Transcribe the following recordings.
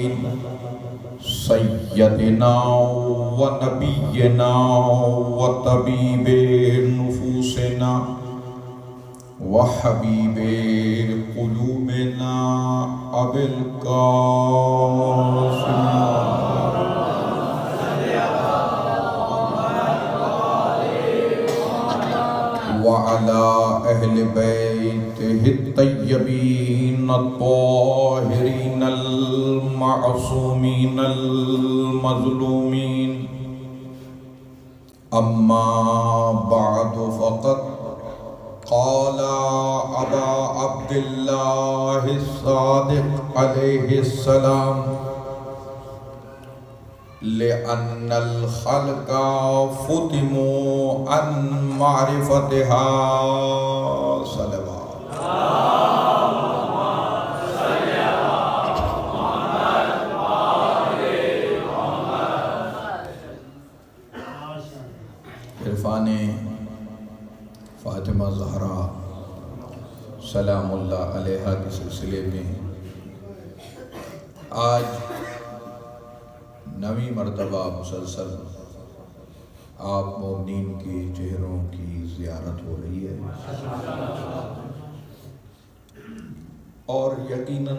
الأولين سيدنا ونبينا وطبيب نفوسنا وحبيب قلوبنا أبي القاسم وعلى أهل بيته الطيبين الطاهرين المعصومين المظلومين أما بعد فقد قال أبا عبد الله الصادق عليه السلام لأن الخلق فتموا عن معرفتها صلوات عرفان فاطمہ زہرا سلام اللہ علیہا کے سلسلے میں آج نویں مرتبہ مسلسل آپ مومنین کے چہروں کی زیارت ہو رہی ہے اور یقیناً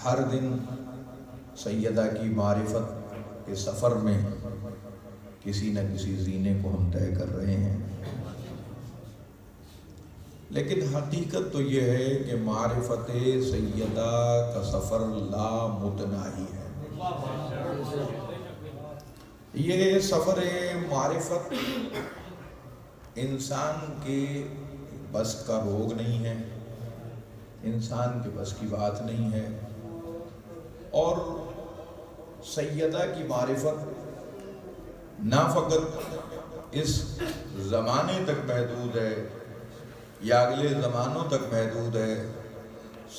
ہر دن سیدہ کی معرفت کے سفر میں کسی نہ کسی زینے کو ہم طے کر رہے ہیں، لیکن حقیقت تو یہ ہے کہ معرفت سیدہ کا سفر لامتناہی ہے۔ یہ سفر معرفت انسان کے بس کا روگ نہیں ہے، انسان کے بس کی بات نہیں ہے، اور سیدہ کی معرفت نہ فقط اس زمانے تک محدود ہے یا اگلے زمانوں تک محدود ہے،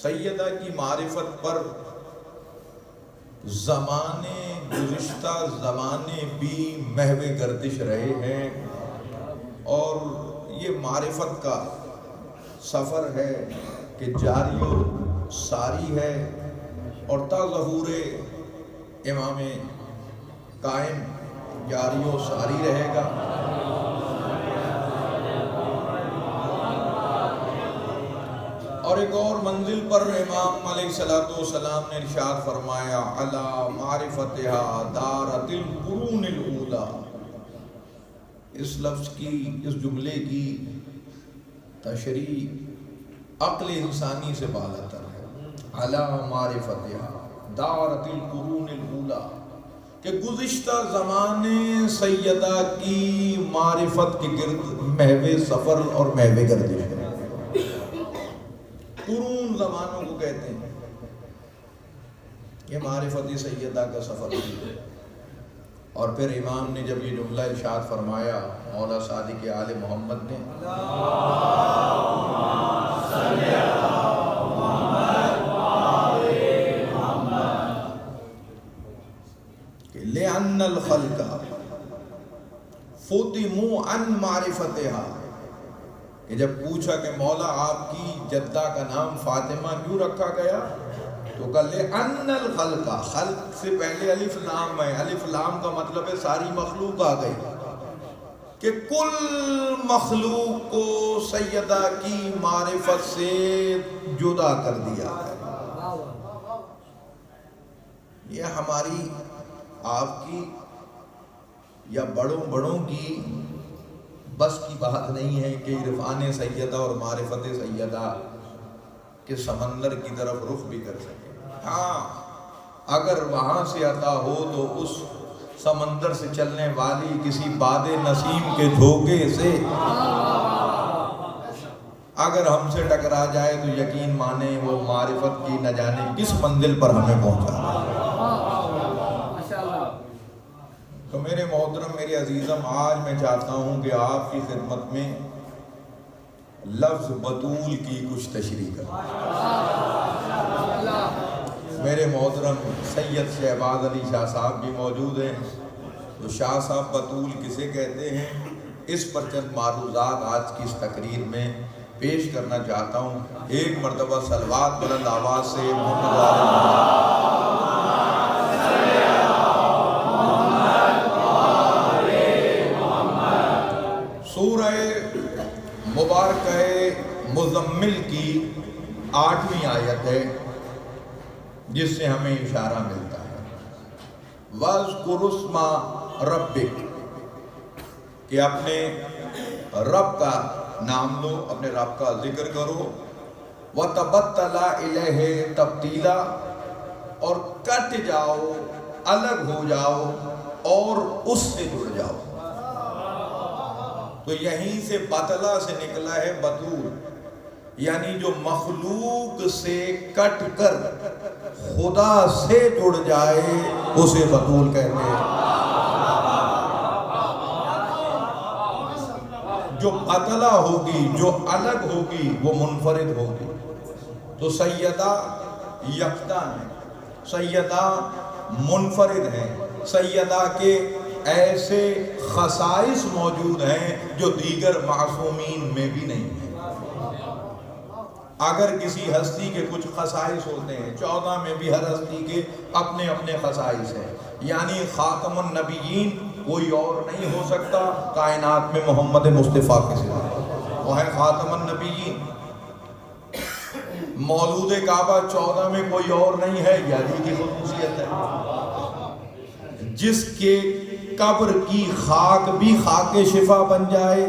سیدہ کی معرفت پر زمانے گزشتہ زمانے بھی محو گردش رہے ہیں، اور یہ معرفت کا سفر ہے کہ جاری و ساری ہے اور تا ظہور امام قائم جاری و ساری رہے گا۔ اور ایک اور منزل پر امام علیہ السلام نے ارشاد فرمایا علی معرفتہا دارت القرون الاولی۔ اس لفظ کی، اس جملے کی تشریح عقل انسانی سے بالا تر ہے۔ علی معرفتہا دارت القرون الاولی، کہ گزشتہ زمانے سیدہ کی معرفت کے گرد محو سفر اور محو گردش ہے۔ قرون زمانوں کو کہتے ہیں، یہ معرفت سیدہ کا سفر ہے۔ اور پھر امام نے جب یہ جملہ ارشاد فرمایا، مولا صادق آل محمد نے لِأَنَّ الْخَلْقَ فُتِمُوا عَنْ مَعْرِفَتِهَا، کہ جب پوچھا کہ مولا آپ کی جدہ کا نام فاطمہ کیوں رکھا گیا، تو کہا لِأَنَّ الْخَلْقَ، خلق سے پہلے الف لام ہے، الف لام کا مطلب ہے ساری مخلوق آ گئی، کہ کل مخلوق کو سیدہ کی معرفت سے جدا کر دیا ہے۔ یہ ہماری آپ کی یا بڑوں کی بس کی بات نہیں ہے کہ عرفان سیدہ اور معرفت سیدہ کے سمندر کی طرف رخ بھی کر سکے۔ ہاں، اگر وہاں سے عطا ہو تو اس سمندر سے چلنے والی کسی باد نسیم کے جھونکے سے اگر ہم سے ٹکرا جائے تو یقین مانے وہ معرفت کی نہ جانے کس منزل پر ہمیں پہنچا۔ تو میرے محترم، میرے عزیزم، آج میں چاہتا ہوں کہ آپ کی خدمت میں لفظ بطول کی کچھ تشریح کروں۔ میرے محترم سید شہباز علی شاہ صاحب بھی موجود ہیں، تو شاہ صاحب بطول کسے کہتے ہیں، اس پر چند معروضات آج کی اس تقریر میں پیش کرنا چاہتا ہوں۔ ایک مرتبہ صلوات بلند آواز سے محمد جس سے ہمیں اشارہ ملتا ہے وَاذْكُرُ اسْمَ رَبِّكَ، کہ اپنے رب کا نام لو، اپنے رب کا ذکر کرو، وَتَبَتَّلَ إِلَيْهِ تَبْتِيلًا، اور کٹ جاؤ، الگ ہو جاؤ اور اس سے جڑ جاؤ۔ تو یہیں سے بطلہ سے نکلا ہے بطول، یعنی جو مخلوق سے کٹ کر خدا سے جڑ جائے اسے بطول کہتے ہیں۔ جو بطلہ ہوگی، جو الگ ہوگی، وہ منفرد ہوگی۔ تو سیدہ یکتا ہیں، سیدہ منفرد ہیں، سیدہ کے ایسے خصائص موجود ہیں جو دیگر معصومین میں بھی نہیں ہیں۔ اگر کسی ہستی کے کچھ خصائص ہوتے ہیں، 14 میں بھی ہر ہستی کے اپنے اپنے خصائص ہیں، یعنی خاتم النبیین کوئی اور نہیں ہو سکتا کائنات میں محمد مصطفیٰ کے سوا، وہ ہے خاتم النبیین۔ مولود کعبہ 14 میں کوئی اور نہیں ہے، یہ علی کی خصوصیت ہے۔ جس کے قبر کی خاک بھی خاک شفا بن جائے،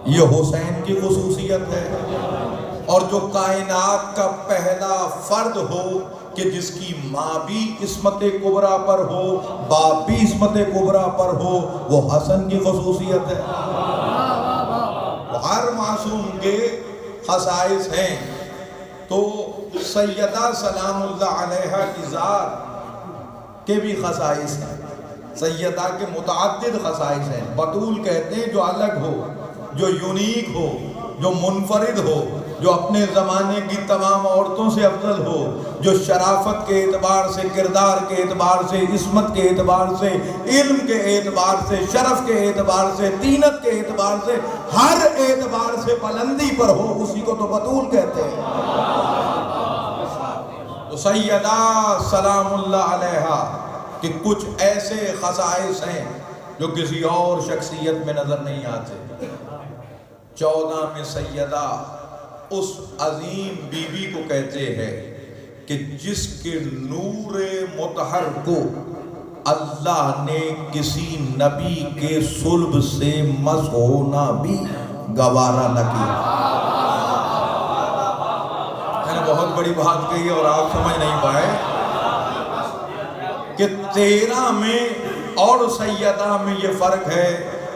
یہ حسین کی خصوصیت ہے۔ اور جو کائنات کا پہلا فرد ہو کہ جس کی ماں بھی عصمت کبریٰ پر ہو، باپ بھی عصمت کبریٰ پر ہو، وہ حسن کی خصوصیت ہے۔ ہر معصوم کے خصائص ہیں۔ تو سیدہ سلام اللہ علیہا کی ذات کے بھی خصائص ہیں، سیدہ کے متعدد خصائص ہیں۔ بطول کہتے ہیں جو الگ ہو، جو یونیک ہو، جو منفرد ہو، جو اپنے زمانے کی تمام عورتوں سے افضل ہو، جو شرافت کے اعتبار سے، کردار کے اعتبار سے، عصمت کے اعتبار سے، علم کے اعتبار سے، شرف کے اعتبار سے، طینت کے اعتبار سے، ہر اعتبار سے بلندی پر ہو، اسی کو تو بطول کہتے ہیں۔ تو سیدہ سلام اللہ علیہا کہ کچھ ایسے خصائص ہیں جو کسی اور شخصیت میں نظر نہیں آتے۔ 14 میں سیدہ اس عظیم بی بی کو کہتے ہیں کہ جس کے نور مطہر کو اللہ نے کسی نبی کے صلب سے مس ہونا بھی گوارا نہ کیا۔ میں نے بہت بڑی بات کہی اور آپ سمجھ نہیں پائے کہ 13 میں اور سیدہ میں یہ فرق ہے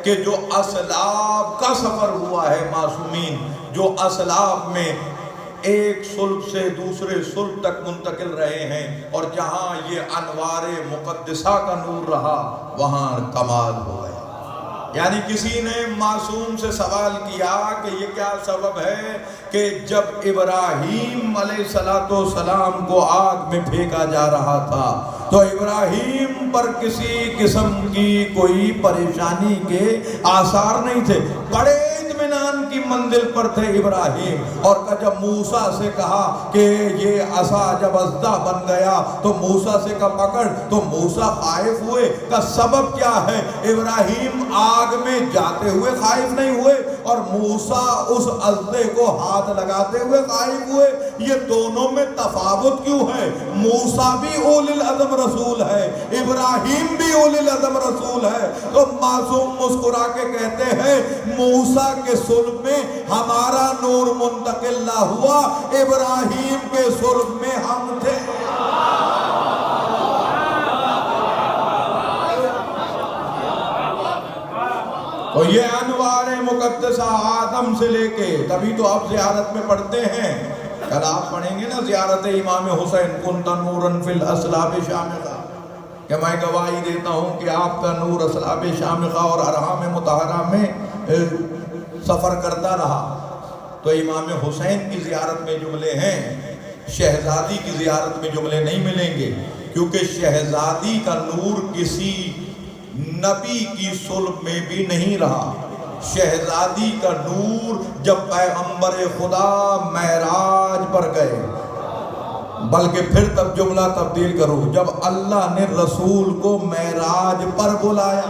کہ جو اسلاف کا سفر ہوا ہے معصومین، جو اسلاف میں ایک صلب سے دوسرے صلب تک منتقل رہے ہیں، اور جہاں یہ انوار مقدسہ کا نور رہا وہاں کمال ہو گیا۔ یعنی کسی نے معصوم سے سوال کیا کہ یہ کیا سبب ہے کہ جب ابراہیم علیہ السلام کو آگ میں پھینکا جا رہا تھا تو ابراہیم پر کسی قسم کی کوئی پریشانی کے آثار نہیں تھے، بڑے اطمینان کی منزل پر تھے ابراہیم۔ اور جب موسیٰ سے کہا کہ یہ عصا جب اژدہا بن گیا تو موسیٰ سے کہا پکڑ، تو موسیٰ خائف ہوئے۔ کا سبب کیا ہے؟ ابراہیم آگ میں جاتے ہوئے خائف نہیں ہوئے اور موسیٰ اس اژدہے کو ہاتھ لگاتے ہوئے خائف ہوئے۔ یہ دونوں میں تفاوت کیوں ہے؟ موسیٰ بھی اولی العزم رسول ہے، ابراہیم بھی اولی العزم رسول ہے۔ تو معصوم مسکرا کے کہتے ہیں موسیٰ کے صلب میں ہمارا نور منتقل نہ ہوا، ابراہیم کے صلب میں ہم تھے۔ تو یہ انوار مقدسہ آدم سے لے کے، تبھی تو آپ زیارت میں پڑھتے ہیں، کل آپ پڑھیں گے نا زیارت امام حسین، کنت نوراً فی الاصلاب شامخہ، کہ میں گواہی دیتا ہوں کہ آپ کا نور اصلاب شامخہ اور ارحام مطہرہ میں سفر کرتا رہا۔ تو امام حسین کی زیارت میں جملے ہیں، شہزادی کی زیارت میں جملے نہیں ملیں گے، کیونکہ شہزادی کا نور کسی نبی کی صلب میں بھی نہیں رہا۔ شہزادی کا نور جب پیغمبر خدا معراج پر گئے، بلکہ پھر تب جملہ تبدیل کرو، جب اللہ نے رسول کو معراج پر بلایا،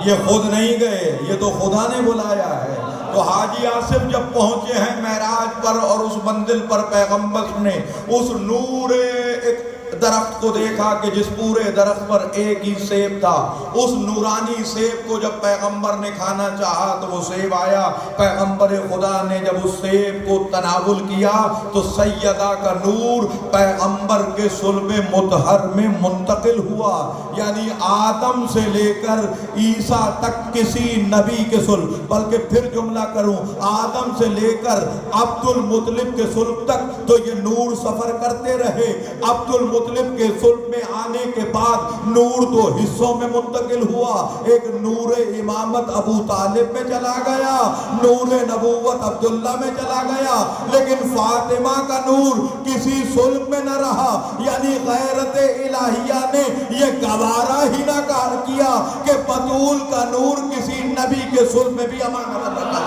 یہ خود نہیں گئے، یہ تو خدا نے بلایا ہے۔ تو حاجی آصف جب پہنچے ہیں معراج پر اور اس منزل پر پیغمبر نے اس نور ایک درخت کو دیکھا کہ جس پورے درخت پر ایک ہی سیب تھا. اس نورانی سیب کو جب پیغمبر نے کھانا چاہا تو وہ سیب آیا. پیغمبر خدا نے جب اس سیب کو تناول کیا تو سیدہ کا نور پیغمبر کے صلب مطہر میں منتقل ہوا. یعنی آدم سے لے کر عیسیٰ تک کسی نبی کے صلب، بلکہ پھر جملہ کروں، آدم سے لے کر عبد المطلب کے صلب تک تو یہ نور سفر کرتے رہے. عبد المطلب کے صلب میں آنے کے بعد نور دو حصوں میں منتقل ہوا. ایک نور امامت ابو طالب میں چلا گیا، نور نبوت عبداللہ میں چلا گیا، لیکن فاطمہ کا نور کسی صلب میں نہ رہا. یعنی غیرت الہیہ نے یہ گوارا ہی نہ کیا کہ بطول کا نور کسی نبی کے صلب میں بھی امانت رکھا.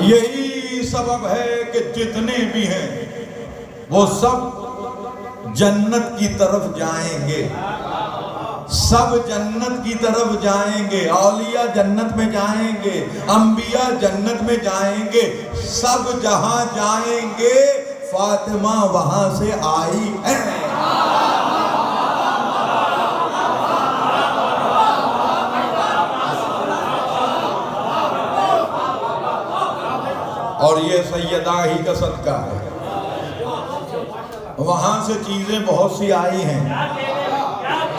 یہی سبب ہے کہ جتنے بھی ہیں وہ سب جنت کی طرف جائیں گے، سب جنت کی طرف جائیں گے. اولیاء جنت میں جائیں گے، انبیاء جنت میں جائیں گے، سب جہاں جائیں گے فاطمہ وہاں سے آئی ہے. اور یہ سیدہ ہی کا صدقہ ہے. وہاں سے چیزیں بہت سی آئی ہیں،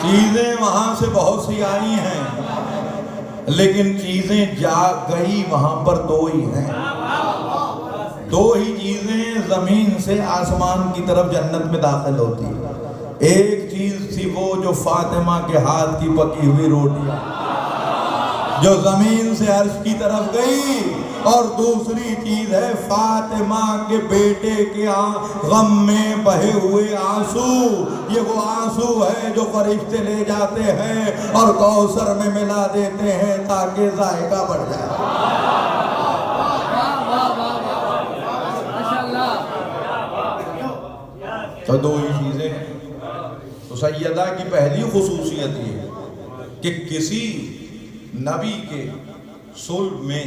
چیزیں وہاں سے بہت سی آئی ہیں، لیکن چیزیں جا گئی وہاں پر دو ہی ہیں. دو ہی چیزیں زمین سے آسمان کی طرف جنت میں داخل ہوتی ہیں. ایک چیز تھی وہ جو فاطمہ کے ہاتھ کی پکی ہوئی روٹیاں جو زمین سے عرش کی طرف گئی، اور دوسری چیز ہے فاطمہ کے بیٹے کے غم میں بہے ہوئے آنسو. یہ وہ آنسو ہے جو فرشتے لے جاتے ہیں اور کوثر میں ملا دیتے ہیں تاکہ ذائقہ بڑھ جائے. تو دو ہی چیزیں ہیں. تو سیدہ کی پہلی خصوصیت یہ ہے کہ کسی نبی کے صلب میں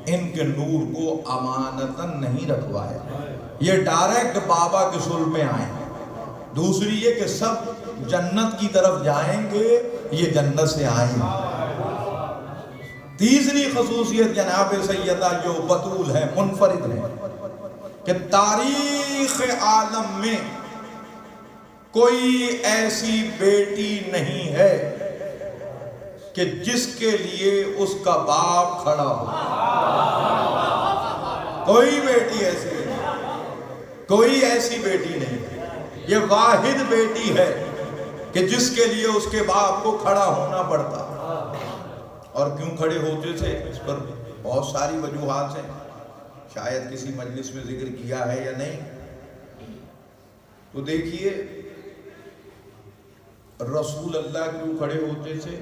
ان کے نور کو امانتاً نہیں رکھوایا. یہ ڈائریکٹ بابا کے صلب میں آئے. دوسری یہ کہ سب جنت کی طرف جائیں گے، یہ جنت سے آئیں گے. تیسری خصوصیت جناب سیدہ جو بطول ہے، منفرد ہے، کہ تاریخ عالم میں کوئی ایسی بیٹی نہیں ہے کہ جس کے لیے اس کا باپ کھڑا ہو. کوئی بیٹی ایسی نہیں، کوئی ایسی بیٹی نہیں. یہ واحد بیٹی ہے کہ جس کے لیے اس کے باپ کو کھڑا ہونا پڑتا. اور کیوں کھڑے ہوتے تھے اس پر بہت ساری وجوہات ہیں، شاید کسی مجلس میں ذکر کیا ہے یا نہیں. تو دیکھیے رسول اللہ کیوں کھڑے ہوتے تھے.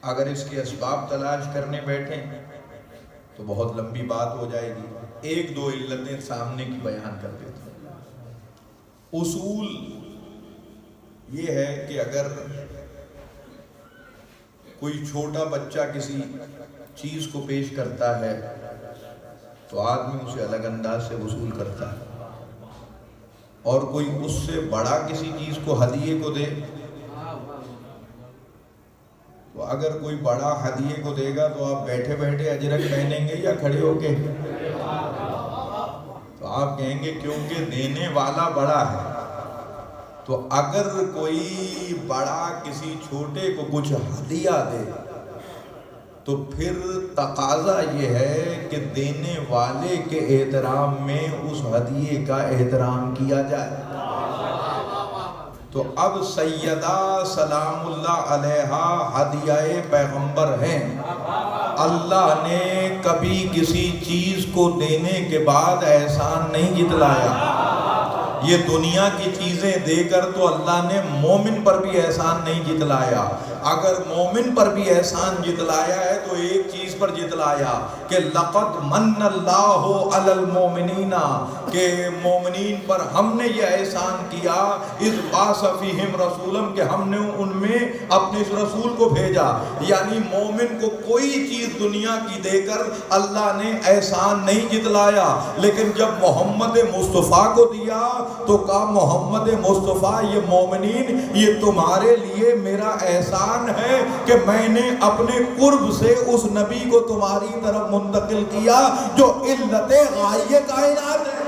اگر اس کے اسباب تلاش کرنے بیٹھیں تو بہت لمبی بات ہو جائے گی. ایک دو علتیں سامنے کی بیان کر دیتے ہیں. اصول یہ ہے کہ اگر کوئی چھوٹا بچہ کسی چیز کو پیش کرتا ہے تو آدمی اسے الگ انداز سے وصول کرتا ہے، اور کوئی اس سے بڑا کسی چیز کو ہدیے کو دے تو اگر کوئی بڑا ہدیے کو دے گا تو آپ بیٹھے بیٹھے اجرک پہنیں گے یا کھڑے ہو کے؟ تو آپ کہیں گے کیونکہ دینے والا بڑا ہے. تو اگر کوئی بڑا کسی چھوٹے کو کچھ ہدیہ دے تو پھر تقاضا یہ ہے کہ دینے والے کے احترام میں اس ہدیے کا احترام کیا جائے. تو اب سیدہ سلام اللہ علیہا ہدیہ پیغمبر ہیں. اللہ نے کبھی کسی چیز کو دینے کے بعد احسان نہیں جتلایا. یہ دنیا کی چیزیں دے کر تو اللہ نے مومن پر بھی احسان نہیں جتلایا. اگر مومن پر بھی احسان جتلایا ہے تو ایک چیز پر جتلایا کہ لقد من اللہ علی المومنین، کہ مومنین پر ہم نے یہ احسان کیا اذ بعث فیہم رسولا، کہ ہم نے ان میں اپنے اس رسول کو بھیجا. یعنی مومن کو کوئی چیز دنیا کی دے کر اللہ نے احسان نہیں جتلایا، لیکن جب محمد مصطفیٰ کو دیا تو کہا محمد مصطفیٰ یہ مومنین یہ تمہارے لیے میرا احسان ہے کہ میں نے اپنے قرب سے اس نبی کو تمہاری طرف منتقل کیا جو علت غائب کائنات ہے.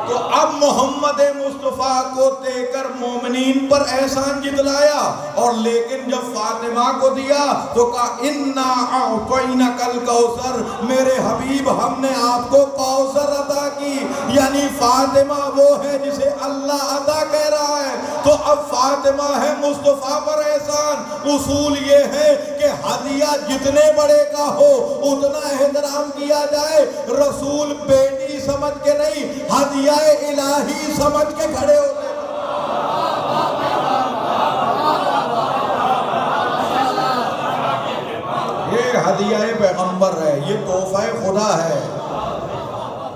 تو اب محمد مصطفیٰ کو دے کر مومنین پر احسان جتلایا، اور لیکن جب فاطمہ کو دیا تو کہا انا اعطینک الکوثر، میرے حبیب ہم نے آپ کو کوثر عطا کی. یعنی فاطمہ وہ ہے جسے اللہ عطا کہہ رہا ہے. تو اب فاطمہ ہے مصطفیٰ پر احسان. اصول یہ ہے کہ ہدیہ جتنے بڑے کا ہو اتنا احترام کیا جائے. رسول بیٹی سمجھ کے نہیں، ہدیہ الہی سمجھ کے کھڑے ہوتے. یہ ہدیہ پیغمبر ہے، یہ تحفہ خدا ہے.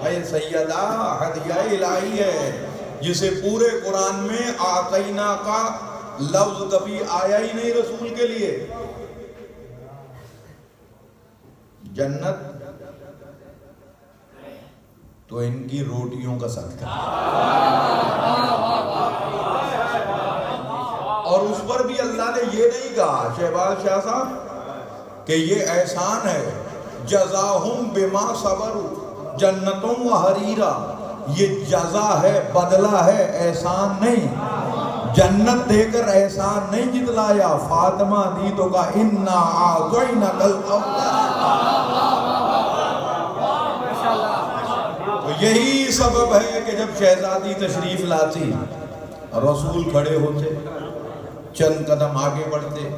اے سیدہ ہدیہ الہی ہے جسے پورے قرآن میں آتینا کا لفظ کبھی آیا ہی نہیں رسول کے لیے. جنت تو ان کی روٹیوں کا صدقہ، اور اس پر بھی اللہ نے یہ نہیں کہا شہباز شاہ صاحب کہ یہ احسان ہے. جزاہم بما صبروا جنتوں و حریرا، یہ جزا ہے بدلہ ہے احسان نہیں. جنت دے کر احسان نہیں جتلایا. فاطمہ دی تو کہا انا اعطینک الکوثر. یہی سبب ہے کہ جب شہزادی تشریف لاتی رسول کھڑے ہوتے، چند قدم آگے بڑھتے،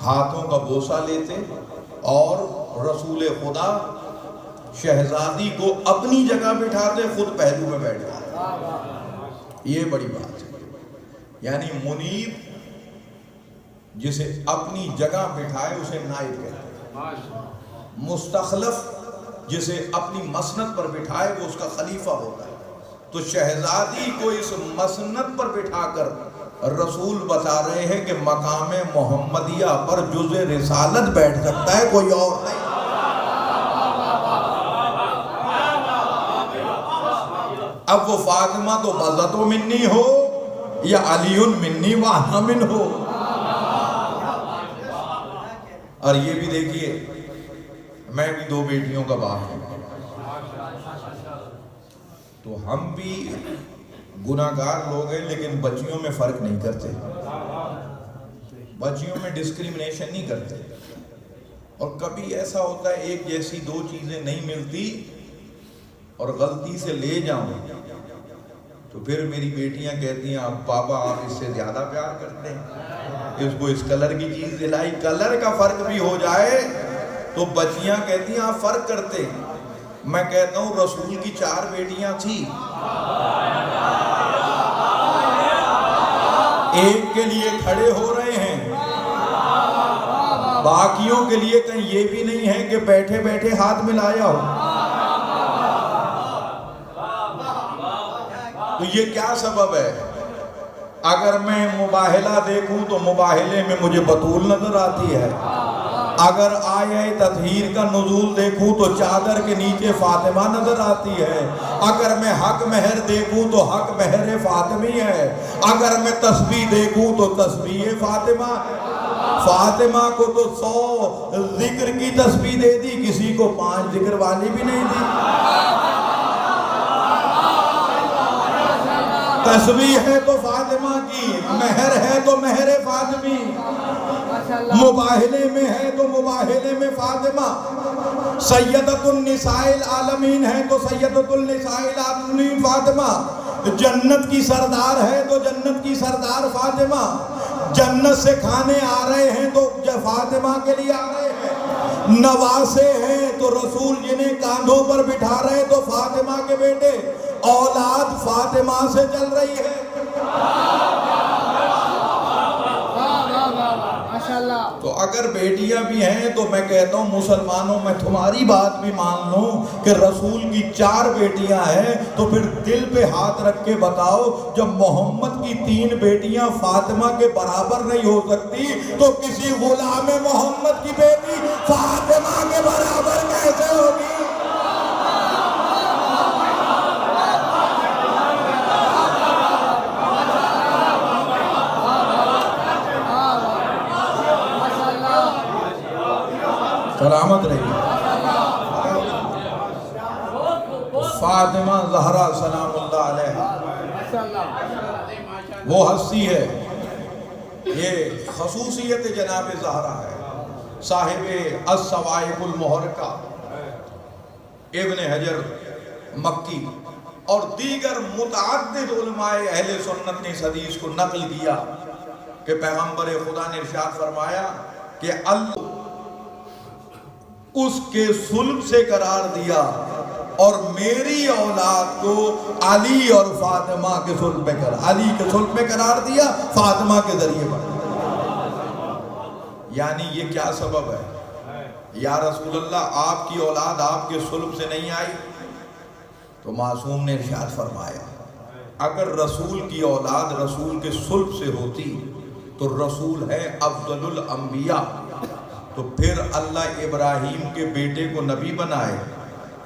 ہاتھوں کا بوسہ لیتے اور رسول خدا شہزادی کو اپنی جگہ بٹھاتے، خود پہلو میں بیٹھ جاتے. یہ بڑی بات ہے. یعنی منیب جسے اپنی جگہ بٹھائے اسے نائب کہتے ہیں. مستخلف جسے اپنی مسند پر بٹھائے وہ اس کا خلیفہ ہوتا ہے. تو شہزادی کو اس مسند پر بٹھا کر رسول بتا رہے ہیں کہ مقام محمدیہ پر جز رسالت بیٹھ سکتا ہے، کوئی اور نہیں. اب وہ فاطمہ تو بذت منی ہو یا علی منی وانا من ہو. اور یہ بھی دیکھیے میں بھی 2 بیٹیوں کا باپ ہوں، تو ہم بھی گناہگار لوگ ہیں لیکن بچیوں میں فرق نہیں کرتے، بچیوں میں ڈسکریمنیشن نہیں کرتے. اور کبھی ایسا ہوتا ہے ایک جیسی 2 چیزیں نہیں ملتی اور غلطی سے لے جاؤں تو پھر میری بیٹیاں کہتی ہیں اب پاپا آپ اس سے زیادہ پیار کرتے ہیں، اس کو اس کلر کی چیز دلائی. کلر کا فرق بھی ہو جائے تو بچیاں کہتی ہیں آپ فرق کرتے ہیں. میں کہتا ہوں رسول کی 4 بیٹیاں تھی، ایک کے لیے کھڑے ہو رہے ہیں، باقیوں کے لیے کہیں یہ بھی نہیں ہے کہ بیٹھے بیٹھے ہاتھ ملایا ہو. تو یہ کیا سبب ہے؟ اگر میں مباہلہ دیکھوں تو مباہلے میں مجھے بطول نظر آتی ہے. اگر آیہ تطہیر کا نزول دیکھوں تو چادر کے نیچے فاطمہ نظر آتی ہے. اگر میں حق مہر دیکھوں تو حق مہر فاطمی ہے. اگر میں تسبیح دیکھوں تو تسبیح فاطمہ ہے. فاطمہ کو تو 100 ذکر کی تسبیح دے دی، کسی کو 5 ذکر والی بھی نہیں دی. تسبیح ہے تو فاطمہ کی، مہر ہے تو مہر فاطمی، مباہلے میں ہے تو مباہلے میں فاطمہ، سیدۃ النساء العالمین ہے تو سیدۃ النساء العالمین فاطمہ، جنت کی سردار ہے تو جنت کی سردار فاطمہ، جنت سے کھانے آ رہے ہیں تو فاطمہ کے لیے آ رہے ہیں، نواسے ہیں تو رسول جنہیں کاندھوں پر بٹھا رہے تو فاطمہ کے بیٹے، اولاد فاطمہ سے چل رہی ہے. اگر بیٹیاں بھی ہیں تو میں کہتا ہوں مسلمانوں میں تمہاری بات بھی مان لوں کہ رسول کی 4 بیٹیاں ہیں تو پھر دل پہ ہاتھ رکھ کے بتاؤ جب محمد کی 3 بیٹیاں فاطمہ کے برابر نہیں ہو سکتی تو کسی غلام محمد کی بیٹی فاطمہ کے برابر کیسے ہوگی؟ سلامت رہی فاطمہ زہرا سلام اللہ علیہ وہ ہستی ہے، یہ خصوصیت جناب زہرا ہے، صاحب الصواعق المحرقہ ابن حجر مکی اور دیگر متعدد علماء اہل سنت نے اس حدیث کو نقل کیا کہ پیغمبر خدا نے ارشاد فرمایا کہ اللہ اس کے صلب سے قرار دیا اور میری اولاد کو علی اور فاطمہ کے صلب میں علی کے صلب میں قرار دیا فاطمہ کے ذریعے پر۔ یعنی یہ کیا سبب ہے؟ یا رسول اللہ آپ کی اولاد آپ کے صلب سے نہیں آئی؟ تو معصوم نے ارشاد فرمایا اگر رسول کی اولاد رسول کے صلب سے ہوتی تو رسول ہے افضل الانبیاء، تو پھر اللہ ابراہیم کے بیٹے کو نبی بنائے،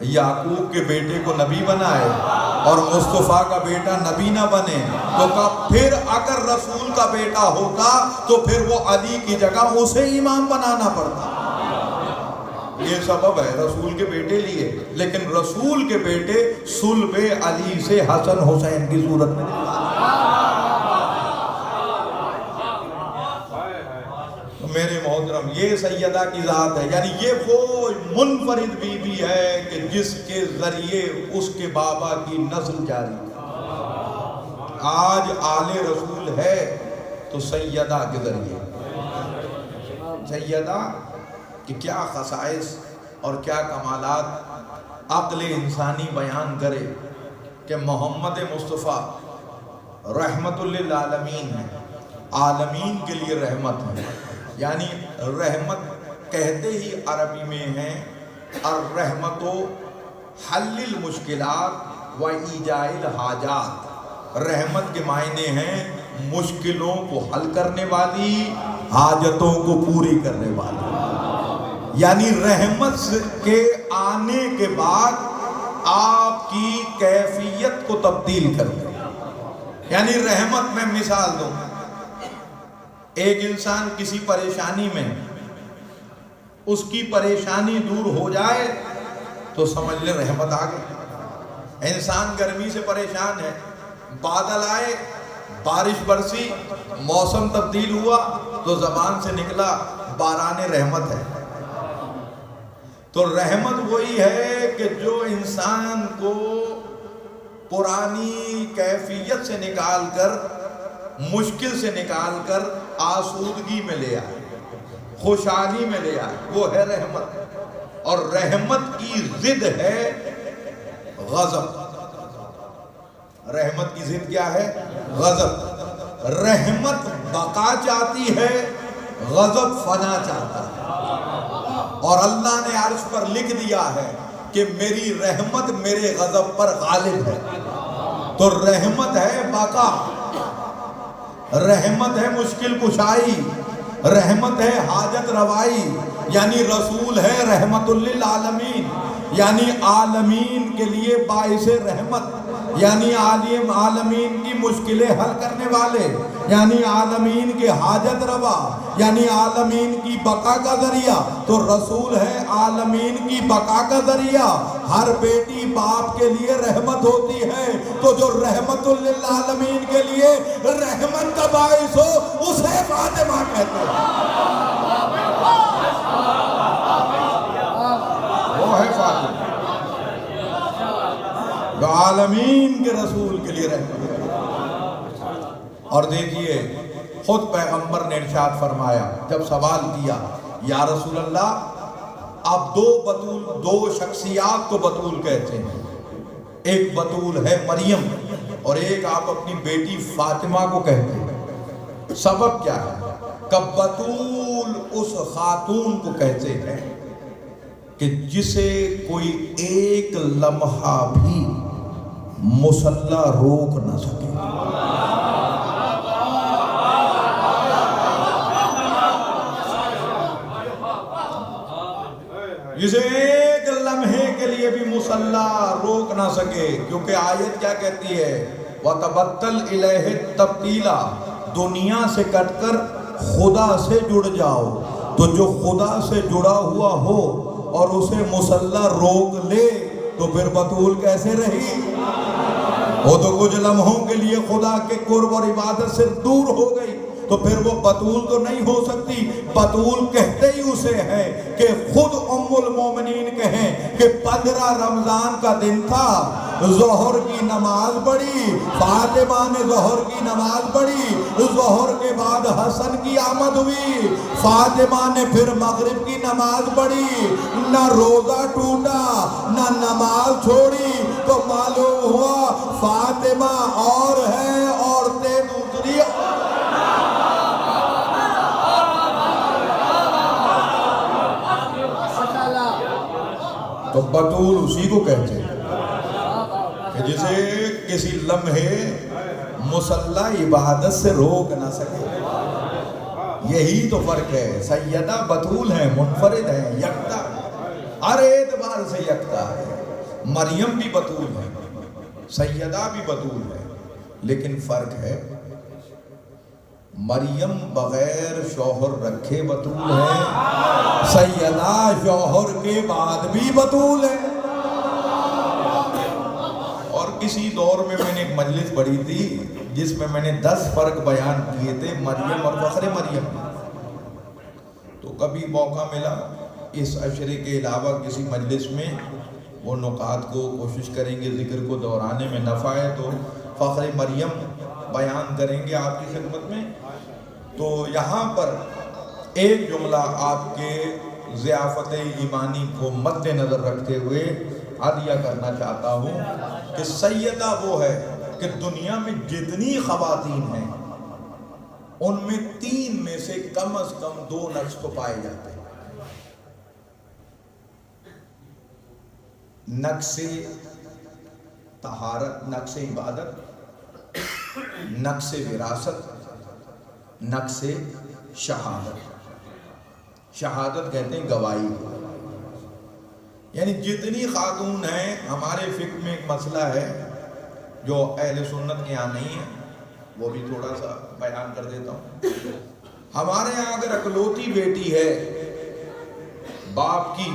یعقوب کے بیٹے کو نبی بنائے اور مصطفیٰ کا بیٹا نبی نہ بنے، تو کہا پھر اگر رسول کا بیٹا ہوتا تو پھر وہ علی کی جگہ اسے امام بنانا پڑتا۔ یہ سبب ہے رسول کے بیٹے لیے، لیکن رسول کے بیٹے صلب علی سے حسن حسین کی صورت میں میرے محترم یہ سیدہ کی ذات ہے، یعنی یہ وہ منفرد بی بی ہے کہ جس کے ذریعے اس کے بابا کی نسل جاری۔ آج آل رسول ہے تو سیدہ کے ذریعے۔ سیدہ کہ کیا خصائص اور کیا کمالات عقل انسانی بیان کرے کہ محمد مصطفیٰ رحمت للعالمین ہے، عالمین کے لیے رحمت ہے، یعنی رحمت کہتے ہی عربی میں ہیں الرحمت حل المشکلات و ایجاء الحاجات۔ رحمت کے معنی ہیں مشکلوں کو حل کرنے والی، حاجتوں کو پوری کرنے والی، یعنی رحمت کے آنے کے بعد آپ کی کیفیت کو تبدیل کر دیں۔ یعنی رحمت میں مثال دوں، ایک انسان کسی پریشانی میں، اس کی پریشانی دور ہو جائے تو سمجھ لیں رحمت آ گئی۔ انسان گرمی سے پریشان ہے، بادل آئے، بارش برسی، موسم تبدیل ہوا تو زبان سے نکلا باران رحمت ہے۔ تو رحمت وہی ہے کہ جو انسان کو پرانی کیفیت سے نکال کر، مشکل سے نکال کر آسودگی میں لے آئے، خوشحالی میں لے آئے، وہ ہے رحمت۔ اور رحمت کی ضد ہے غضب۔ رحمت کی ضد کیا ہے؟ غضب۔ رحمت بقا چاہتی ہے، غضب فنا چاہتا ہے، اور اللہ نے عرش پر لکھ دیا ہے کہ میری رحمت میرے غضب پر غالب ہے۔ تو رحمت ہے بقا، رحمت ہے مشکل کشائی، رحمت ہے حاجت روائی، یعنی رسول ہے رحمت للعالمین، یعنی عالمین کے لیے باعث رحمت، یعنی عالمین کی مشکلیں حل کرنے والے، یعنی عالمین کے حاجت روا، یعنی عالمین کی بقا کا ذریعہ۔ تو رسول ہے عالمین کی بقا کا ذریعہ۔ ہر بیٹی باپ کے لیے رحمت ہوتی ہے، تو جو رحمت للعالمین کے لیے رحمت کا باعث ہو اسے فاطمہ کہتے ہیں، وہ ہے فاطمہ جو عالمین کے رسول کے لیے رحمت ہے۔ اور دیکھیے خود پیغمبر نے ارشاد فرمایا، جب سوال کیا یا رسول اللہ آپ دو شخصیات کو بطول کہتے ہیں، ایک بطول ہے مریم اور ایک آپ اپنی بیٹی فاطمہ کو کہتے ہیں، سبب کیا ہے؟ کہ بطول اس خاتون کو کہتے ہیں کہ جسے کوئی ایک لمحہ بھی مصلی روک نہ سکے. جسے ایک لمحے کے لیے بھی مصلی روک نہ سکے، کیونکہ آیت کیا کہتی ہے؟ وَتَبَتَّلْ إِلَيْهِ تَبْتِيلًا، دنیا سے کٹ کر خدا سے جڑ جاؤ. تو جو خدا سے جڑا ہوا ہو اور اسے مصلی روک لے تو پھر بطول کیسے رہی؟ وہ تو کچھ لمحوں کے لیے خدا کے قرب اور عبادت سے دور ہو گئی، تو پھر وہ بطول تو نہیں ہو سکتی. بطول کہتے ہی اسے ہے کہ خود ام المومنین کہیں کہ 15 رمضان کا دن تھا، ظہر کی نماز پڑھی، فاطمہ نے ظہر کی نماز پڑھی، ظہر کے بعد حسن کی آمد ہوئی، فاطمہ نے پھر مغرب کی نماز پڑھی، نہ روزہ ٹوٹا نہ نماز چھوڑی. تو معلوم ہوا فاطمہ اور ہے، عورتیں دوسری. تو بطول اسی کو کہتے ہیں کہ جسے کسی لمحے مصلی عبادت سے روک نہ سکے. یہی تو فرق ہے. سیدہ بطول ہے، منفرد ہے، یکتا، ہر اعتبار سے یکتا ہے. مریم بھی بطول ہے، سیدہ بھی بطول ہے، لیکن فرق ہے مریم بغیر شوہر رکھے بطول ہے، سیدہ شوہر کے بعد بھی بطول ہے. اور کسی دور میں نے ایک مجلس پڑھی تھی جس میں نے 10 فرق بیان کیے تھے مریم اور فخر مریم. تو کبھی موقع ملا اس عشرے کے علاوہ کسی مجلس میں وہ نکات کو کوشش کریں گے ذکر کو دہرانے میں نفع ہے تو فخر مریم بیان کریں گے آپ کی خدمت میں. تو یہاں پر ایک جملہ آپ کے ضیافت ایمانی کو مد نظر رکھتے ہوئے عطیہ کرنا چاہتا ہوں کہ سیدہ وہ ہے کہ دنیا میں جتنی خواتین ہیں ان میں 3 میں سے کم از کم 2 نقص تو پائے جاتے ہیں. نقص طہارت، نقص عبادت، نقص وراثت، نقص شہادت. شہادت کہتے ہیں گواہی. یعنی جتنی خاتون ہیں، ہمارے فقہ میں ایک مسئلہ ہے جو اہل سنت کے یہاں نہیں ہے، وہ بھی تھوڑا سا بیان کر دیتا ہوں. ہمارے یہاں اگر اکلوتی بیٹی ہے باپ کی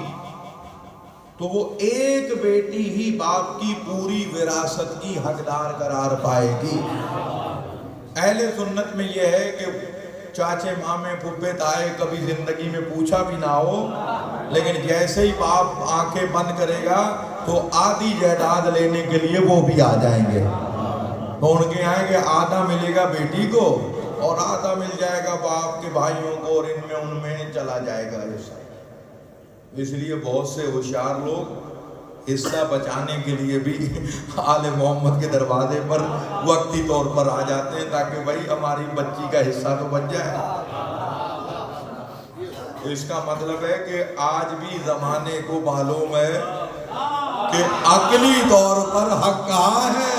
تو وہ ایک بیٹی ہی باپ کی پوری وراثت کی حقدار قرار پائے گی. اہل سنت میں یہ ہے کہ چاچے مامے پھپھے تائے کبھی زندگی میں پوچھا بھی نہ ہو، لیکن جیسے ہی باپ آنکھیں بند کرے گا تو آدھی جائیداد لینے کے لیے وہ بھی آ جائیں گے. تو ان کے یہاں کہ آدھا ملے گا بیٹی کو اور آدھا مل جائے گا باپ کے بھائیوں کو، اور ان میں چلا جائے گا حصہ. اس لیے بہت سے ہوشیار لوگ حصہ بچانے کے لیے بھی آل محمد کے دروازے پر وقتی طور پر آ جاتے ہیں تاکہ بھائی ہماری بچی کا حصہ تو بچ جائے. اس کا مطلب ہے کہ آج بھی زمانے کو معلوم ہے کہ عقلی طور پر حق کہاں ہے.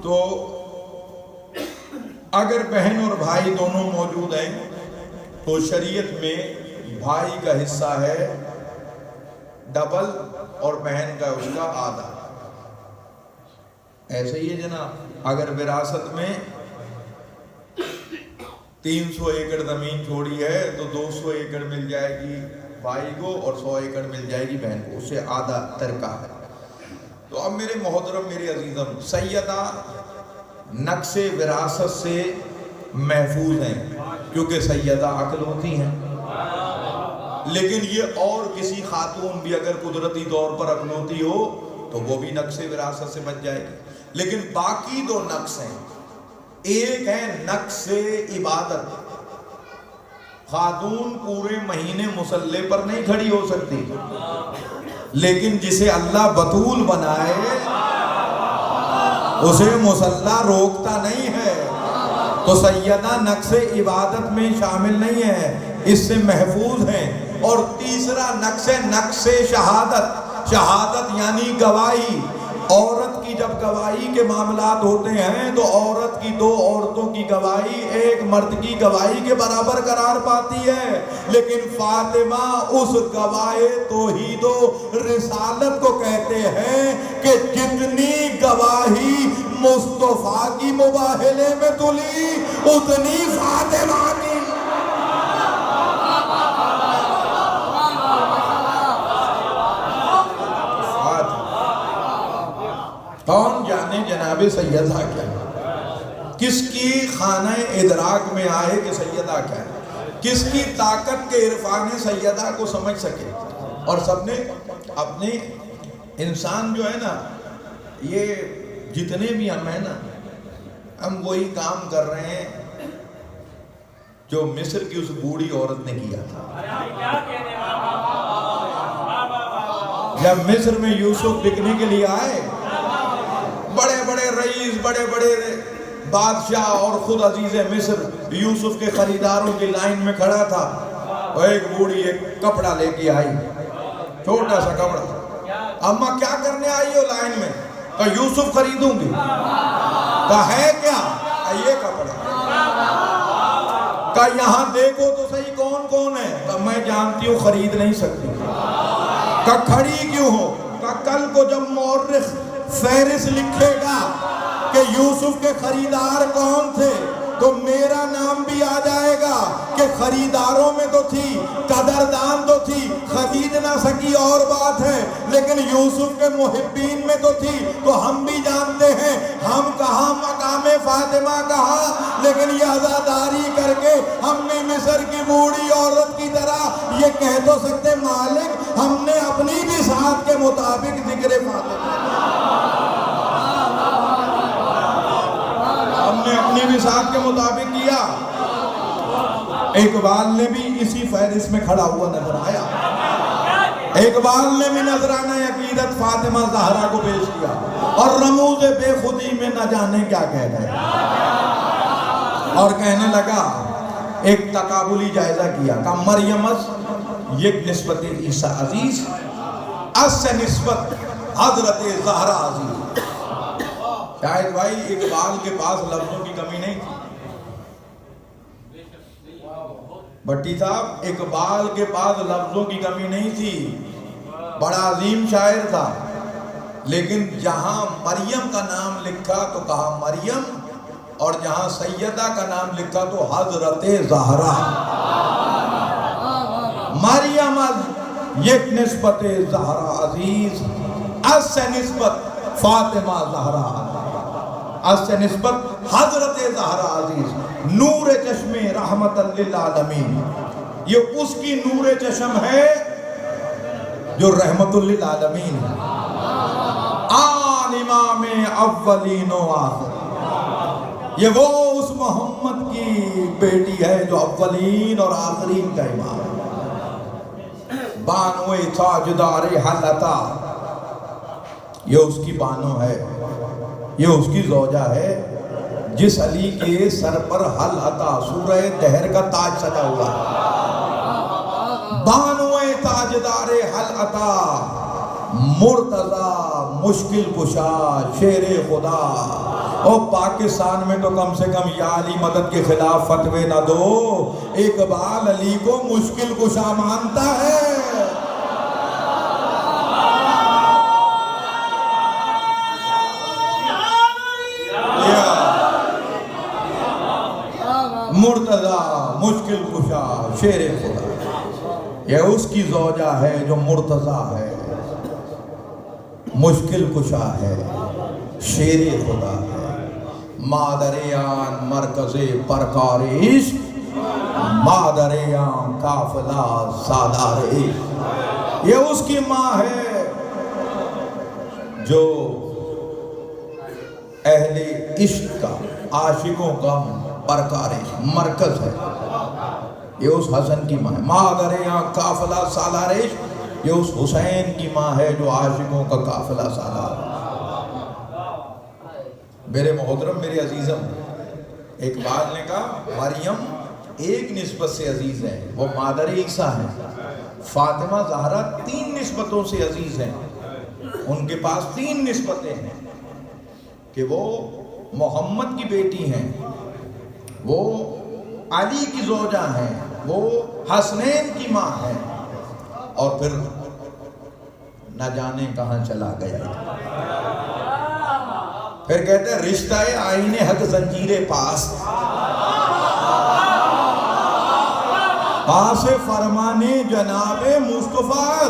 تو اگر بہن اور بھائی دونوں موجود ہیں تو شریعت میں بھائی کا حصہ ہے ڈبل اور بہن کا اس کا آدھا. ایسے ہی ہے جناب، اگر وراثت میں 300 ایکڑ زمین چھوڑی ہے تو 200 ایکڑ مل جائے گی بھائی کو اور 100 ایکڑ مل جائے گی بہن کو، اسے آدھا ترکہ ہے. تو اب میرے محترم، میرے عزیزم، سیدہ نقص وراثت سے محفوظ ہیں کیونکہ سیدہ عقل ہوتی ہیں. لیکن یہ اور کسی خاتون بھی اگر قدرتی طور پر عقل ہوتی ہو تو وہ بھی نقص وراثت سے بچ جائے گی. لیکن باقی 2 نقص ہیں. ایک ہے نقص عبادت. خاتون پورے مہینے مصلی پر نہیں کھڑی ہو سکتی، لیکن جسے اللہ بطول بنائے اسے مصلی روکتا نہیں ہے. تو سیدہ نقص عبادت میں شامل نہیں ہے، اس سے محفوظ ہیں. اور تیسرا نقص شہادت. شہادت یعنی گواہی. عورت کی جب گواہی کے معاملات ہوتے ہیں تو عورت کی دو عورتوں کی گواہی ایک مرد کی گواہی کے برابر قرار پاتی ہے. لیکن فاطمہ اس گواہ توحید و رسالت کو کہتے ہیں کہ جتنی گواہی مصطفیٰ کی مباہلے میں تلی اتنی فاطمہ کی. کون جانے جناب سیدہ کیا ہے، کس کی خانہ ادراک میں آئے کہ سیدہ کیا ہے، کس کی طاقت کے عرفان سیدہ کو سمجھ سکے. اور سب نے اپنے انسان جو ہے نا، یہ جتنے بھی ہم ہیں نا، ہم وہی کام کر رہے ہیں جو مصر کی اس بوڑھی عورت نے کیا تھا. جب مصر میں یوسف بکنے کے لیے آئے، بڑے بڑے رئیس، بڑے بڑے بادشاہ اور خود عزیز مصر یوسف کے خریداروں کی لائن میں کھڑا تھا. اور ایک بوڑھی ایک کپڑا لے کے آئی، چھوٹا سا کپڑا. اماں کیا کرنے آئی ہو لائن میں؟ کہا یوسف خریدوں گی. کہا ہے کیا؟ یہ کپڑا. کہا یہاں دیکھو تو صحیح کون کون ہے. کہا میں جانتی ہوں خرید نہیں سکتی. کہا کھڑی کیوں ہو؟ کہا کل کو جب مورخ فہرست لکھے گا کہ یوسف کے خریدار کون تھے تو میرا نام بھی آ جائے گا کہ خریداروں میں تو تھی، قدردان تو تھی، خرید نہ سکی اور بات ہے، لیکن یوسف کے محبین میں تو تھی. تو ہم بھی جانتے ہیں ہم کہاں مقام فاطمہ کہا، لیکن یہ عزاداری کر کے ہم نے مصر کی بوڑھی عورت کی طرح یہ کہہ تو سکتے مالک ہم نے اپنی بھی ساتھ کے مطابق ذکر فاطمہ، ہم نے اپنی بھی ساتھ کے مطابق کیا. اقبال نے بھی اسی فہرست میں کھڑا ہوا نظر آیا. اقبال نے بھی نذرانہ عقیدت فاطمہ زہرا کو پیش کیا اور رموز بے خودی میں نہ جانے کیا کہہ گئے. اور کہنے لگا، ایک تقابلی جائزہ کیا کہ مریم یک نسبت عیسیٰ عزیز، اس سے نسبت حضرت زہرا عزیز. شاید بھائی اقبال کے پاس لفظوں کی کمی نہیں تھی. بھٹی صاحب اقبال کے پاس لفظوں کی کمی نہیں تھی، بڑا عظیم شاعر تھا. لیکن جہاں مریم کا نام لکھا تو کہا مریم، اور جہاں سیدہ کا نام لکھا تو حضرت زہرا. مریم یک نسبت زہرا عزیز، اس سے نسبت فاطمہ زہرا، اس سے نسبت حضرت زہرا عزیز. نور چشم رحمت للعالمین، یہ اس کی نور چشم ہے جو رحمت للعالمین ہے. آن امام اولین و آخر، یہ وہ اس محمد کی بیٹی ہے جو اولین اور آخرین کا امام ہے. بانو تاجدار حل عطا، یہ اس کی بانو ہے، یہ اس کی زوجہ ہے جس علی کے سر پر حل عطا سورہ دہر کا تاج سجا ہوا ہے. بانو تاجدار حل عطا، مرتضی مشکل کشا شیر خدا. اور پاکستان میں تو کم سے کم یا علی مدد کے خلاف فتوے نہ دو، اقبال علی کو مشکل کشا مانتا ہے. مرتضی مشکل کشا شیر خدا، یہ اس کی زوجہ ہے جو مرتضی ہے، مشکل کشا ہے، شیر خدا ہے. مادریان مرکز پرکار عشق، مادریان قافلہ سالار عشق، یہ اس کی ماں ہے جو اہل عشق کا، عاشقوں کا پرکار عشق مرکز ہے. یہ اس حسن کی ماں ہے. مادریان قافلہ سالار عشق، یہ اس حسین کی ماں ہے جو عاشقوں کا قافلہ سالار ہے. میرے محترم، میرے عزیزم، اقبال نے کہا مریم ایک نسبت سے عزیز ہے، وہ مادر عیسیٰ ہے۔ فاطمہ زہرا 3 نسبتوں سے عزیز ہیں، ان کے پاس 3 نسبتیں ہیں کہ وہ محمد کی بیٹی ہیں، وہ علی کی زوجہ ہیں، وہ حسنین کی ماں ہیں، اور پھر نہ جانے کہاں چلا گیا۔ پھر کہتے ہیں رشتہ آئین حق زنجیر پاس، پاس فرمانے جناب مصطفیٰ۔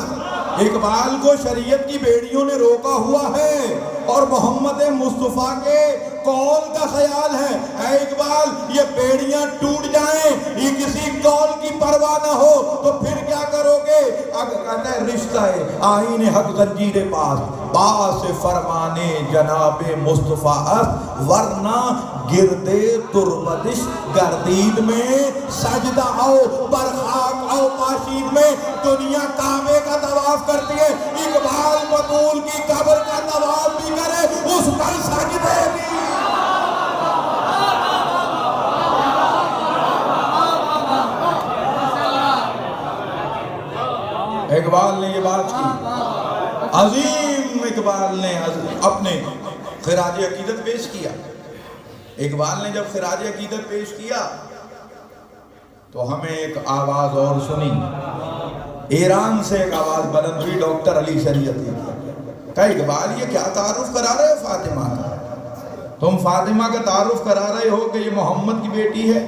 اقبال کو شریعت کی بیڑیوں نے روکا ہوا ہے اور محمد مصطفیٰ کے قول کا خیال ہے اے اقبال یہ بیڑیاں ٹوٹ جائیں، یہ کسی قول کی پرواہ نہ ہو تو پھر کیا کرو گے؟ اگر کہتا ہے رشتہ آئین حق زنجیر پاس، باس فرمانے جناب مصطفیٰ، ورنہ گردے تربتش گردید میں سجدہ او برخاک او پاشید میں دنیا کعبے کا طواف کرتی ہے، اقبال بطول کی قبر کا طواف بھی کرے، اس پر سجدے بھی۔ اقبال نے یہ بات کی، عظیم اقبال نے اپنے خراج عقیدت پیش کیا۔ اقبال نے جب خراج عقیدت پیش کیا تو ہمیں ایک آواز اور سنی، ایران سے ایک آواز بلند ہوئی، ڈاکٹر علی شریعتی کہا اقبال یہ کیا تعارف کرا رہے ہو فاطمہ کا؟ تم فاطمہ کا تعارف کرا رہے ہو کہ یہ محمد کی بیٹی ہے،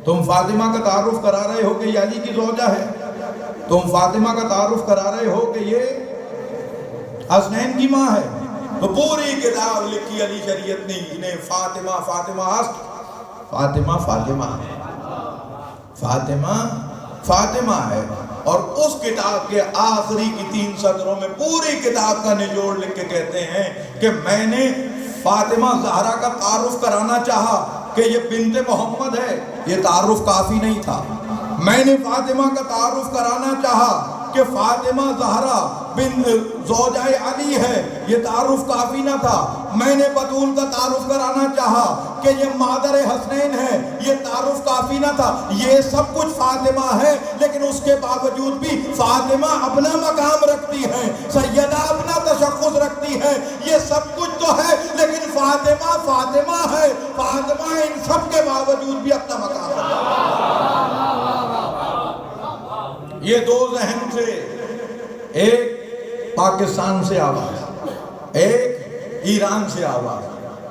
تم فاطمہ کا تعارف کرا رہے ہو کہ یہ علی کی زوجہ ہے، تم فاطمہ کا تعارف کرا رہے ہو کہ یہ حسنین کی ماں ہے۔ تو پوری کتاب لکھی علی شریعت نے انہیں فاطمہ فاطمہ فاطمہ فاطمہ فاطمہ فاطمہ ہے، اور اس کتاب کے آخری کی 3 سطروں میں پوری کتاب کا نچوڑ لکھ کے کہتے ہیں کہ میں نے فاطمہ زہرا کا تعارف کرانا چاہا کہ یہ بنت محمد ہے، یہ تعارف کافی نہیں تھا۔ میں نے فاطمہ کا تعارف کرانا چاہا کہ فاطمہ زہرا بن زوجہ علی ہے، یہ تعارف کافی نہ تھا۔ میں نے بطول کا تعارف کرانا چاہا کہ یہ مادر حسنین ہے، یہ تعارف کافی نہ تھا۔ یہ سب کچھ فاطمہ ہے، لیکن اس کے باوجود بھی فاطمہ اپنا مقام رکھتی ہے، سیدہ اپنا تشخص رکھتی ہے، یہ سب کچھ تو ہے لیکن فاطمہ فاطمہ ہے، فاطمہ ان سب کے باوجود بھی اپنا مقام رکھتی ہے۔ یہ 2 ذہن سے، ایک پاکستان سے آواز، ایک ایران سے آواز،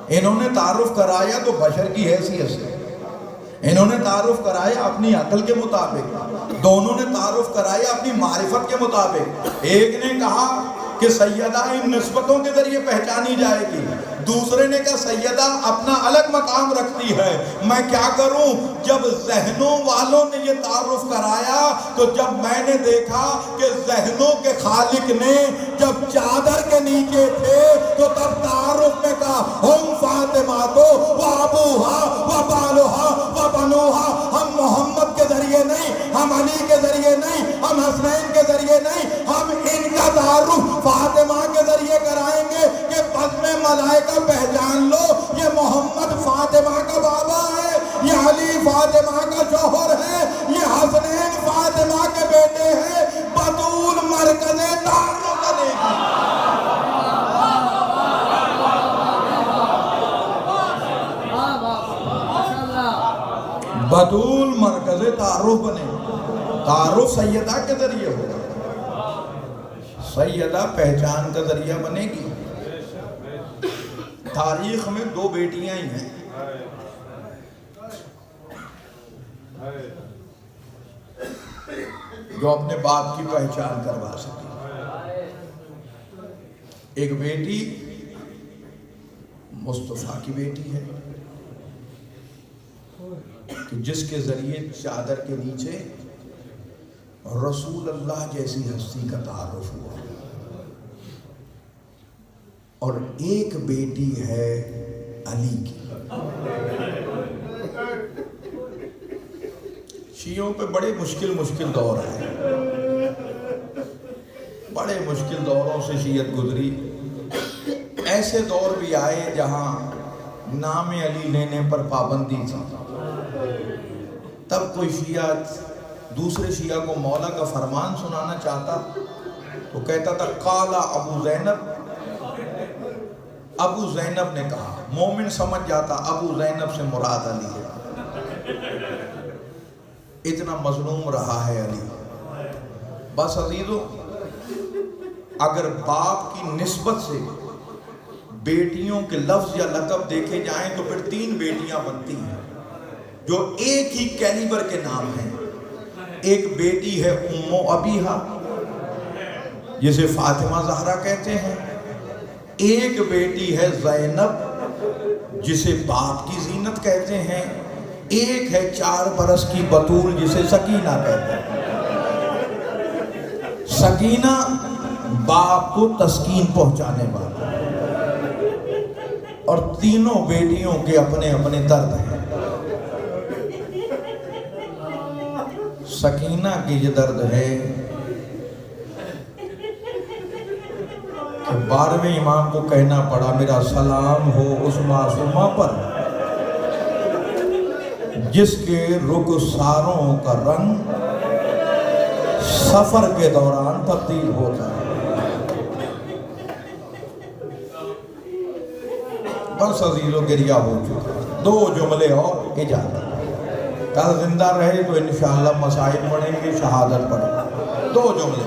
انہوں نے تعارف کرایا تو بشر کی حیثیت سے، انہوں نے تعارف کرایا اپنی عقل کے مطابق، دونوں نے تعارف کرایا اپنی معرفت کے مطابق۔ ایک نے کہا کہ سیدہ ان نسبتوں کے ذریعے پہچانی جائے گی، دوسرے نے کہا سیدہ اپنا الگ مقام رکھتی ہے۔ میں کیا کروں؟ جب ذہنوں والوں نے یہ تعارف کرایا تو جب میں نے دیکھا کہ ذہنوں کے خالق نے جب چادر کے نیچے تھے تو تب تعارف میں کہا ہم فاطمہ تو وابوہا وبالوہا وبنوہا، ہم محمد کے ذریعے نہیں، ہم علی کے ذریعے نہیں، ہم حسنین کے ذریعے نہیں، ہم ان کا تعارف فاطمہ کے ذریعے کرائیں گے کہ بزم ملائکہ پہچان لو یہ محمد فاطمہ کا بابا ہے، یہ علی فاطمہ کا شوہر ہے، یہ حسنین فاطمہ کے بیٹے ہیں، بطول مرکز تعارف کرے گی۔ بطول مرکز تعارف بنے، تعارف سیدہ کے ذریعے ہوگا، سیدہ پہچان کا ذریعہ بنے گی۔ تاریخ میں 2 بیٹیاں ہی ہیں، جو اپنے باپ کی پہچان کروا سکیں۔ ایک بیٹی مصطفیٰ کی بیٹی ہے کہ جس کے ذریعے چادر کے نیچے رسول اللہ جیسی ہستی کا تعارف ہوا، اور ایک بیٹی ہے علی کی۔ شیعوں پہ بڑے مشکل دور آئے، بڑے مشکل دوروں سے شیعت گزری۔ ایسے دور بھی آئے جہاں نام علی لینے پر پابندی تھی. تب کوئی شیعہ دوسرے شیعہ کو مولا کا فرمان سنانا چاہتا تو کہتا تھا قال ابو زینب، ابو زینب نے کہا. مومن سمجھ جاتا ابو زینب سے مراد علی ہے. اتنا مظلوم رہا ہے علی. بس عزیزو، اگر باپ کی نسبت سے بیٹیوں کے لفظ یا لقب دیکھے جائیں تو پھر 3 بیٹیاں بنتی ہیں جو ایک ہی کیلیبر کے نام ہیں. ایک بیٹی ہے ام ابیہا جسے فاطمہ زہرا کہتے ہیں. ایک بیٹی ہے زینب جسے باپ کی زینت کہتے ہیں. ایک ہے 4 برس کی بطول جسے سکینہ کہتے ہیں. سکینہ باپ کو تسکین پہنچانے والا. اور تینوں بیٹیوں کے اپنے اپنے درد ہیں. سکینہ کی یہ درد ہے کہ 12ویں امام کو کہنا پڑا میرا سلام ہو اس معصومہ پر جس کے رخساروں کا رنگ سفر کے دوران تبدیل ہوتا ہے. بس عزیزو گریہ ہو چکا. 2 جملے اور اجازت. کل زندہ رہے تو انشاءاللہ مسائل پڑھیں گے، شہادت پڑھیں. 2 جملے.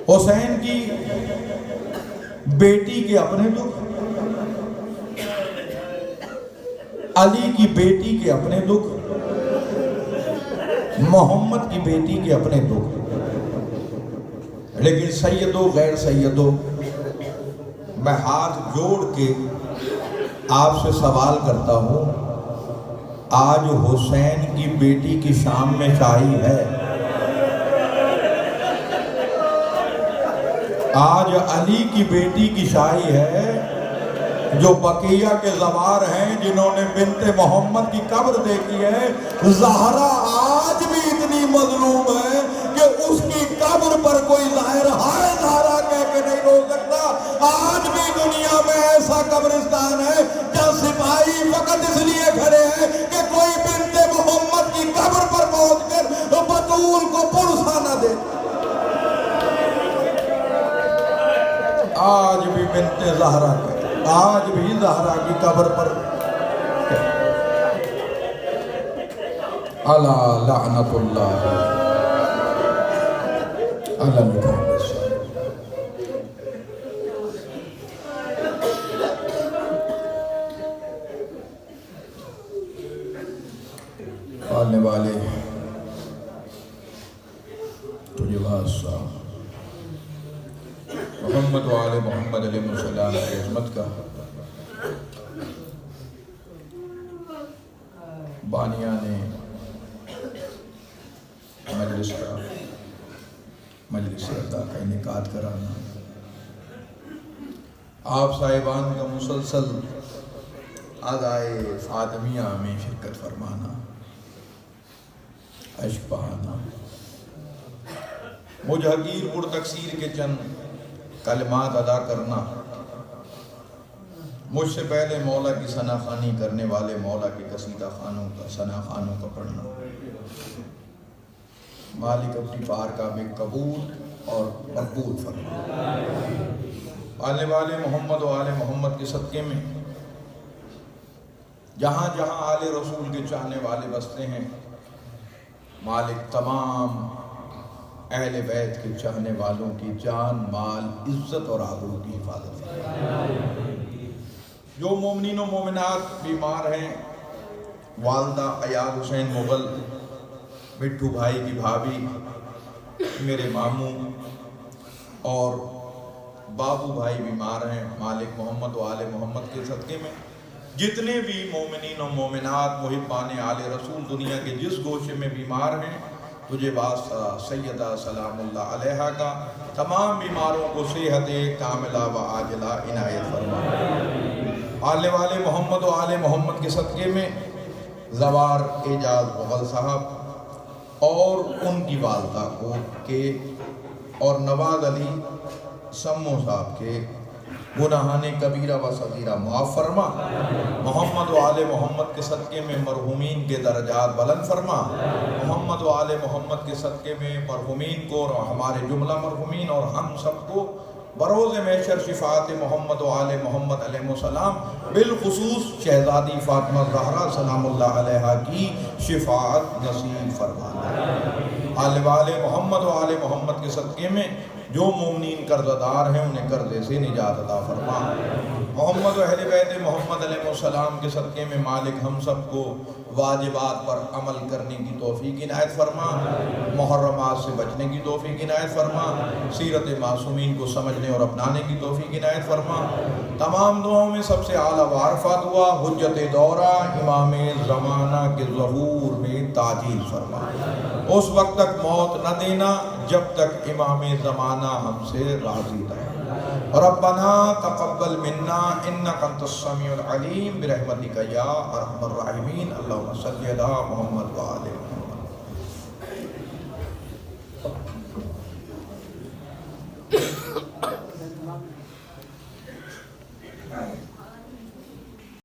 حسین کی بیٹی کے اپنے دکھ، علی کی بیٹی کے اپنے دکھ، محمد کی بیٹی کے اپنے دکھ. لیکن سیدو غیر سیدو، میں ہاتھ جوڑ کے آپ سے سوال کرتا ہوں، آج حسین کی بیٹی کی شام میں شاہی ہے؟ آج علی کی بیٹی کی شاہی ہے؟ جو بقیہ کے زوار ہیں جنہوں نے بنت محمد کی قبر دیکھی ہے، زہرا آج بھی اتنی مظلوم ہے کہ اس کی قبر پر کوئی ظاہر ہائے زہرا کہہ کے نہیں رو سکتا. آج بھی دنیا میں ایسا قبرستان ہے جہاں سپاہی فقط اس لیے کھڑے ہیں کہ کوئی بنت محمد کی قبر پر پہنچ کر بطول کو پرسا نہ دے. آج بھی بنت زہرا کے، آج بھی زہرا کی قبر پر الا لعنت اللہ علی الکافرین. آنے والے تجھے واسطہ محمد و آل محمد علیہ السلام کی عظمت کا بانیان مجلس رضا کا انعقاد کرانا، آپ صاحبان کا مسلسل ادائے فاطمیہ میں شرکت فرمانا، عشق بہانا، مجھ حقیر پر تقصیر کے چند کلمات ادا کرنا، مجھ سے پہلے مولا کی ثنا خوانی کرنے والے مولا کے قصیدہ خانوں کا ثنا خانوں کا پڑھنا. مالک اپنی بارگاہ میں قبول اور مقبول فرما. آنے والے محمد و آل محمد کے صدقے میں جہاں جہاں آل رسول کے چاہنے والے بستے ہیں، مالک تمام اہل بیت کے چاہنے والوں کی جان، مال، عزت اور آبرو کی حفاظت فرما. جو مومنین و مومنات بیمار ہیں، والدہ ایاد حسین مغل، مٹھو بھائی کی بھابھی، میرے ماموں اور بابو بھائی بیمار ہیں، مالک محمد و آل محمد کے صدقے میں جتنے بھی مومنین و مومنات محبان آل رسول دنیا کے جس گوشے میں بیمار ہیں، تجھے واسطہ سیدہ سلام اللہ علیہا کا تمام بیماروں کو صحت کاملہ و عاجلہ عنایت فرما. آلے والے محمد و آل محمد کے صدقے میں زوار اعجاز مغل صاحب اور ان کی والدہ کو کے اور نواز علی سمو صاحب کے گناہان کبیرہ و صغیرہ معاف فرما، محمد و آل محمد کے صدقے میں مرحومین کے درجات بلند فرما، محمد و آل محمد کے صدقے میں مرحومین کو اور ہمارے جملہ مرحومین اور ہم سب کو بروز محشر شفاعت محمد و آل محمد علیہ السلام، بالخصوص شہزادی فاطمہ زہرا سلام اللہ علیہا کی شفاعت نصیب فرمانا۔ آل محمد و آل محمد کے صدقے میں جو مومنین قرض دار ہیں انہیں قرضے سے نجات عطا فرما، محمد و اہل بیت محمد علیہ السلام کے صدقے میں مالک ہم سب کو واجبات پر عمل کرنے کی توفیق عنایت فرما، محرمات سے بچنے کی توفیق عنایت فرما، سیرت معصومین کو سمجھنے اور اپنانے کی توفیق عنایت فرما۔ تمام دعاؤں میں سب سے اعلیٰ وعرفات ہوا حجت دورہ امام زمانہ کے ظہور میں تعجیل فرما، اس وقت تک موت نہ دینا جب تک امام زمانہ ہم سے راضی رہے۔ ربنا تقبل منا انک انت السمیع العلیم برحمتک یا ارحم الراحمین، اللہم صلی علی محمد و آل محمد۔